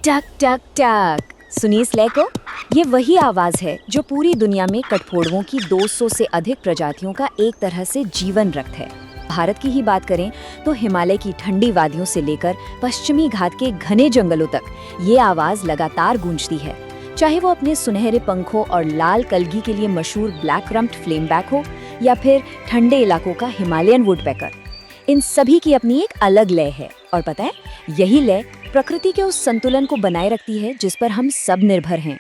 टक टक टक। सुनिए इस लय को। ये वही आवाज है जो पूरी दुनिया में कठफोड़वों की 200 से अधिक प्रजातियों का एक तरह से जीवन रक्त है। भारत की ही बात करें तो हिमालय की ठंडी वादियों से लेकर पश्चिमी घाट के घने जंगलों तक ये आवाज लगातार गूंजती है। चाहे वो अपने सुनहरे पंखों और लाल कलगी के लिए मशहूर ब्लैक रम्प्ड फ्लेमबैक हो या फिर ठंडे इलाकों का हिमालयन वुडपेकर, इन सभी की अपनी एक अलग लय है। और पता है, यही लय प्रकृति के उस संतुलन को बनाए रखती है जिस पर हम सब निर्भर हैं।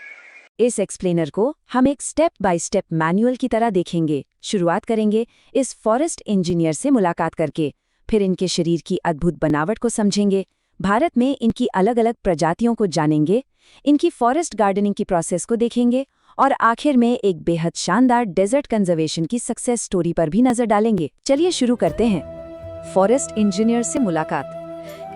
इस एक्सप्लेनर को हम एक स्टेप बाय स्टेप मैनुअल की तरह देखेंगे। शुरुआत करेंगे इस फॉरेस्ट इंजीनियर से मुलाकात करके, फिर इनके शरीर की अद्भुत बनावट को समझेंगे, भारत में इनकी अलग अलग प्रजातियों को जानेंगे, इनकी फॉरेस्ट गार्डनिंग की प्रोसेस को देखेंगे और आखिर में एक बेहद शानदार डेजर्ट कंजर्वेशन की सक्सेस स्टोरी पर भी नजर डालेंगे। चलिए शुरू करते हैं। फॉरेस्ट इंजीनियर से मुलाकात।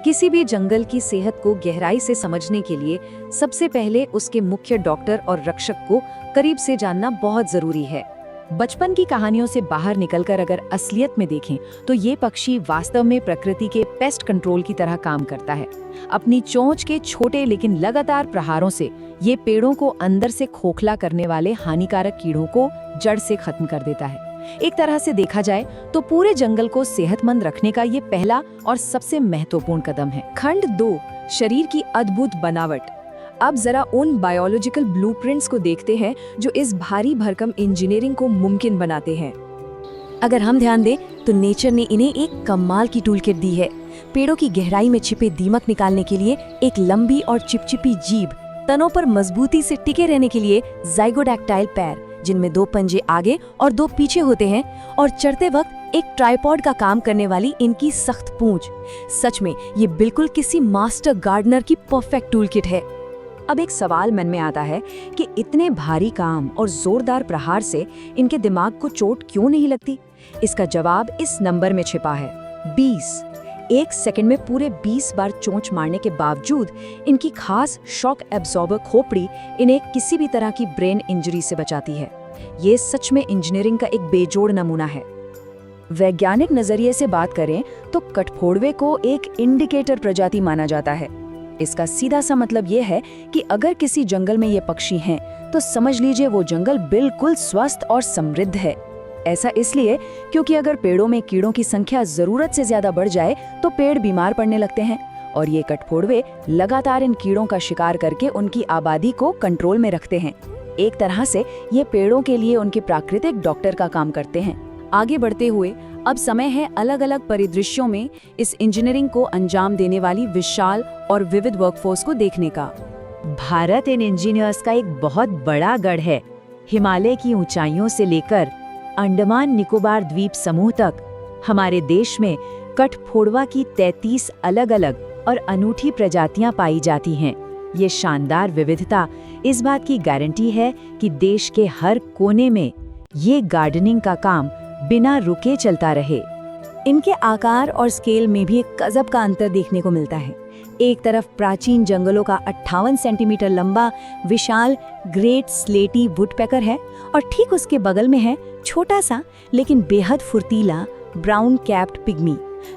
किसी भी जंगल की सेहत को गहराई से समझने के लिए सबसे पहले उसके मुख्य डॉक्टर और रक्षक को करीब से जानना बहुत जरूरी है। बचपन की कहानियों से बाहर निकलकर अगर असलियत में देखें तो ये पक्षी वास्तव में प्रकृति के पेस्ट कंट्रोल की तरह काम करता है। अपनी चोंच के छोटे लेकिन लगातार प्रहारों से ये पेड़ों को अंदर से खोखला करने वाले हानिकारक कीड़ों को जड़ से खत्म कर देता है। एक तरह से देखा जाए तो पूरे जंगल को सेहतमंद रखने का ये पहला और सबसे महत्वपूर्ण कदम है। खंड 2, शरीर की अद्भुत बनावट। अब जरा उन बायोलॉजिकल ब्लूप्रिंट्स को देखते हैं जो इस भारी भरकम इंजीनियरिंग को मुमकिन बनाते हैं। अगर हम ध्यान दें तो नेचर ने इन्हें एक कमाल की टूल किट दी है। पेड़ों की गहराई में छिपे दीमक निकालने के लिए एक लंबी और चिपचिपी जीभ, तनों पर मजबूती से टिके रहने के लिए ज़ाइगोडैक्टाइल पैर जिनमें 2 पंजे आगे और 2 पीछे होते हैं, और चढ़ते वक्त एक ट्राइपॉड का काम करने वाली इनकी सख्त पूंछ। सच में ये बिल्कुल किसी मास्टर गार्डनर की परफेक्ट टूल किट है। अब एक सवाल मन में आता है कि इतने भारी काम और जोरदार प्रहार से इनके दिमाग को चोट क्यों नहीं लगती? इसका जवाब इस नंबर में छिपा है, 20। एक सेकंड में पूरे 20 बार चोंच मारने के बावजूद इनकी खास शॉक एब्जॉर्बर खोपड़ी इन्हें किसी भी तरह की ब्रेन इंजरी से बचाती है। ये सच में इंजीनियरिंग का एक बेजोड़ नमूना है। वैज्ञानिक नजरिए से बात करें तो कठफोड़वे को एक इंडिकेटर प्रजाति माना जाता है। इसका सीधा सा मतलब ये है कि अगर किसी जंगल में ये पक्षी हैं तो समझ लीजिए वो जंगल बिल्कुल स्वस्थ और समृद्ध है। ऐसा इसलिए क्योंकि अगर पेड़ों में कीड़ों की संख्या जरूरत से ज्यादा बढ़ जाए तो पेड़ बीमार पड़ने लगते हैं, और ये कठफोड़वे लगातार इन कीड़ों का शिकार करके उनकी आबादी को कंट्रोल में रखते हैं। एक तरह से ये पेड़ों के लिए उनके प्राकृतिक डॉक्टर का काम करते हैं। आगे बढ़ते हुए अब समय है अलग अलग परिदृश्यों में इस इंजीनियरिंग को अंजाम देने वाली विशाल और विविध वर्कफोर्स को देखने का। भारत इन इंजीनियर्स का एक बहुत बड़ा गढ़ है। हिमालय की ऊंचाइयों से लेकर अंडमान निकोबार द्वीप समूह तक हमारे देश में कठफोड़वा की 33 अलग अलग और अनूठी प्रजातियां पाई जाती हैं। ये शानदार विविधता इस बात की गारंटी है कि देश के हर कोने में ये गार्डनिंग का काम बिना रुके चलता रहे। इनके आकार और स्केल में भी एक गजब का अंतर देखने को मिलता है। एक तरफ प्राचीन जंगलों का 58 सेंटीमीटर लंबा विशाल ग्रेट स्लेटी वुडपेकर है, और ठीक उसके बगल में है छोटा सा लेकिन बेहद फुर्तीला ब्राउन कैप्ड पिग्मी,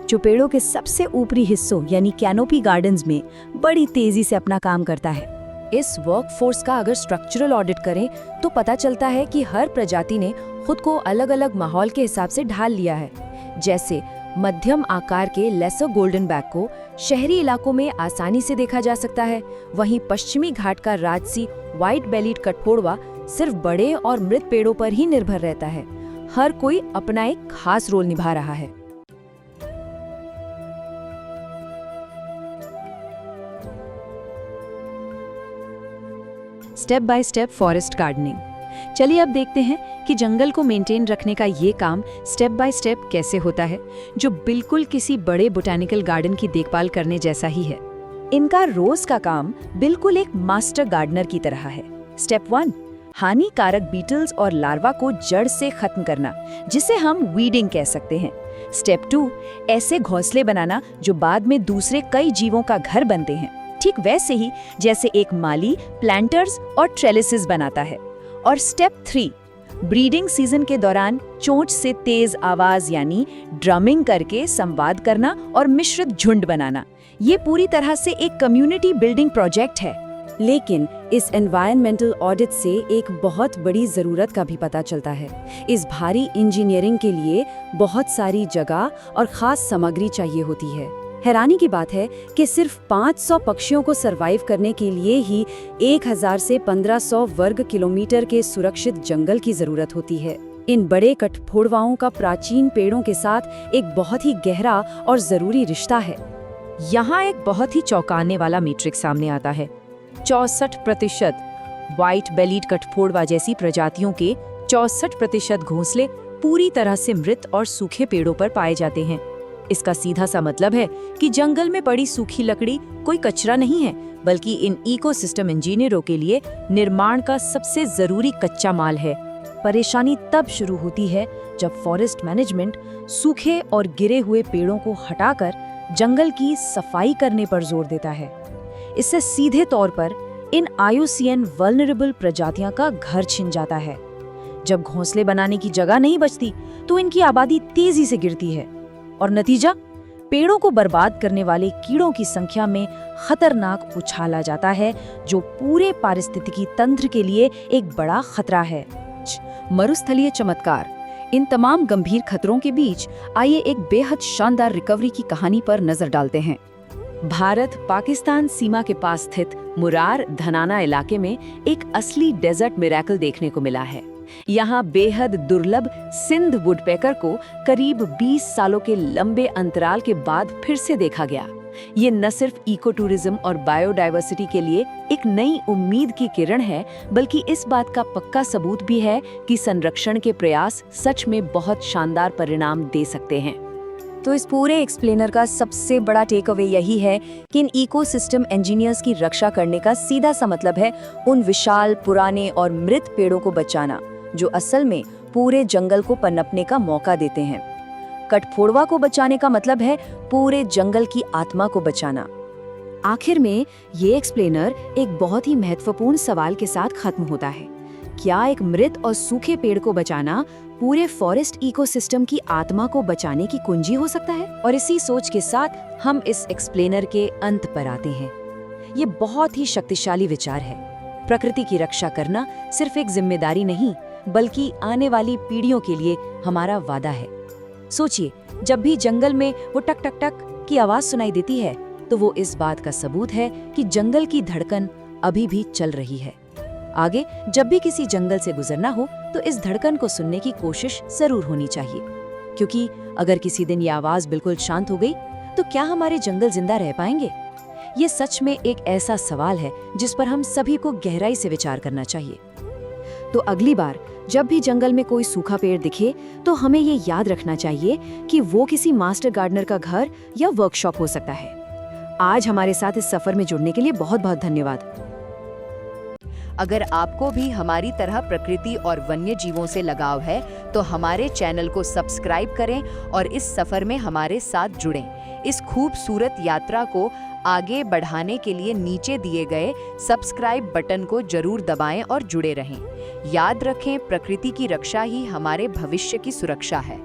जो पेड़ों के सबसे ऊपरी हिस्सों यानी कैनोपी गार्डन्स में बड़ी तेजी से अपना काम करता है। इस वर्कफोर्स का अगर स्ट्रक्चरल ऑडिट करें तो पता चलता है कि हर प्रजाति ने खुद को अलग अलग माहौल के हिसाब से ढाल लिया है। जैसे मध्यम आकार के लेसर गोल्डन बैक को शहरी इलाकों में आसानी से देखा जा सकता है, वहीं पश्चिमी घाट का राजसी व्हाइट बेलीड कठफोड़वा सिर्फ बड़े और मृत पेड़ों पर ही निर्भर रहता है। हर कोई अपना एक खास रोल निभा रहा है। Step by step forest gardening. चलिए अब देखते हैं कि जंगल को मेंटेन रखने का ये काम स्टेप बाय स्टेप कैसे होता है, जो बिल्कुल किसी बड़े बोटैनिकल गार्डन की देखभाल करने जैसा ही है। इनका रोज का काम बिल्कुल एक मास्टर गार्डनर की तरह है। स्टेप 1, हानिकारक बीटल्स और लार्वा को जड़ से खत्म करना, जिसे हम वीडिंग कह सकते हैं। स्टेप 2, ऐसे घोंसले बनाना जो बाद में दूसरे कई जीवों का घर बनते हैं, ठीक वैसे ही जैसे एक माली प्लांटर्स और ट्रेलिसेस बनाता है। और स्टेप 3, ब्रीडिंग सीजन के दौरान चोंच से तेज आवाज यानी ड्रमिंग करके संवाद करना और मिश्रित झुंड बनाना। ये पूरी तरह से एक कम्युनिटी बिल्डिंग प्रोजेक्ट है। लेकिन इस एनवायरमेंटल ऑडिट से एक बहुत बड़ी ज़रूरत का भी पता चलता है। इस भारी इंजीनियरिंग के लिए बहुत सारी जगह और ख़ास सामग्री चाहिए होती है। हैरानी की बात है कि सिर्फ 500 पक्षियों को सरवाइव करने के लिए ही 1000 से 1500 वर्ग किलोमीटर के सुरक्षित जंगल की ज़रूरत होती है। इन बड़े कठफोड़वाओं का प्राचीन पेड़ों के साथ एक बहुत ही गहरा और ज़रूरी रिश्ता है। यहाँ एक बहुत ही चौंकाने वाला मैट्रिक्स सामने आता है। 64% व्हाइट बेलीड कठफोड़वा जैसी प्रजातियों के 64% घोंसले पूरी तरह से मृत और सूखे पेड़ों पर पाए जाते हैं। इसका सीधा सा मतलब है कि जंगल में पड़ी सूखी लकड़ी कोई कचरा नहीं है, बल्कि इन इकोसिस्टम इंजीनियरों के लिए निर्माण का सबसे जरूरी कच्चा माल है। परेशानी तब शुरू होती है जब फॉरेस्ट मैनेजमेंट सूखे और गिरे हुए पेड़ों को हटाकर जंगल की सफाई करने पर जोर देता है। इससे सीधे तौर पर इन IUCN वल्नरेबल प्रजातियां का घर छिन जाता है। जब घोंसले बनाने की जगह नहीं बचती तो इनकी आबादी तेजी से गिरती है और नतीजा पेड़ों को बर्बाद करने वाले कीड़ों की संख्या में खतरनाक उछाल आ जाता है, जो पूरे पारिस्थितिकी तंत्र के लिए एक बड़ा खतरा है। मरुस्थलीय चमत्कार। इन तमाम गंभीर खतरों के बीच आइए एक बेहद शानदार रिकवरी की कहानी पर नजर डालते हैं। भारत पाकिस्तान सीमा के पास स्थित मुरार धनाना इलाके में एक असली डेजर्ट मिरेकल देखने को मिला है। यहाँ बेहद दुर्लभ सिंध वुडपेकर को करीब 20 सालों के लंबे अंतराल के बाद फिर से देखा गया। ये न सिर्फ इको टूरिज्म और बायोडायवर्सिटी के लिए एक नई उम्मीद की किरण है, बल्कि इस बात का पक्का सबूत भी है कि संरक्षण के प्रयास सच में बहुत शानदार परिणाम दे सकते हैं। तो इस पूरे एक्सप्लेनर का सबसे बड़ा टेक अवे यही है कि इन इकोसिस्टम इंजीनियर्स की रक्षा करने का सीधा सा मतलब है उन विशाल, पुराने और मृत पेड़ों को बचाना, जो असल में पूरे जंगल को पनपने का मौका देते हैं। कठफोड़वा को बचाने का मतलब है पूरे जंगल की आत्मा को बचाना। आखिर में ये एक्सप्लेनर एक बहुत ही महत्वपूर्ण सवाल के साथ खत्म होता है। क्या एक मृत और सूखे पेड़ को बचाना पूरे फॉरेस्ट इकोसिस्टम की आत्मा को बचाने की कुंजी हो सकता है? और इसी सोच के साथ हम इस एक्सप्लेनर के अंत पर आते हैं। ये बहुत ही शक्तिशाली विचार है। प्रकृति की रक्षा करना सिर्फ एक जिम्मेदारी नहीं, बल्कि आने वाली पीढ़ियों के लिए हमारा वादा है। सोचिए, जब भी जंगल में वो टक टक टक की आवाज सुनाई देती है, तो वो इस बात का सबूत है कि जंगल की धड़कन अभी भी चल रही है। आगे जब भी किसी जंगल से गुजरना हो तो इस धड़कन को सुनने की कोशिश जरूर होनी चाहिए, क्योंकि अगर किसी दिन ये आवाज बिल्कुल शांत हो गई तो क्या हमारे जंगल जिंदा रह पाएंगे? ये सच में एक ऐसा सवाल है जिस पर हम सभी को गहराई से विचार करना चाहिए। तो अगली बार जब भी जंगल में कोई सूखा पेड़ दिखे तो हमें ये याद रखना चाहिए कि वो किसी मास्टर गार्डनर का घर या वर्कशॉप हो सकता है। आज हमारे साथ इस सफर में जुड़ने के लिए बहुत बहुत धन्यवाद। अगर आपको भी हमारी तरह प्रकृति और वन्य जीवों से लगाव है तो हमारे चैनल को सब्सक्राइब करें और इस सफर में हमारे साथ जुड़ें। इस खूबसूरत यात्रा को आगे बढ़ाने के लिए नीचे दिए गए सब्सक्राइब बटन को जरूर दबाएं और जुड़े रहें। याद रखें, प्रकृति की रक्षा ही हमारे भविष्य की सुरक्षा है।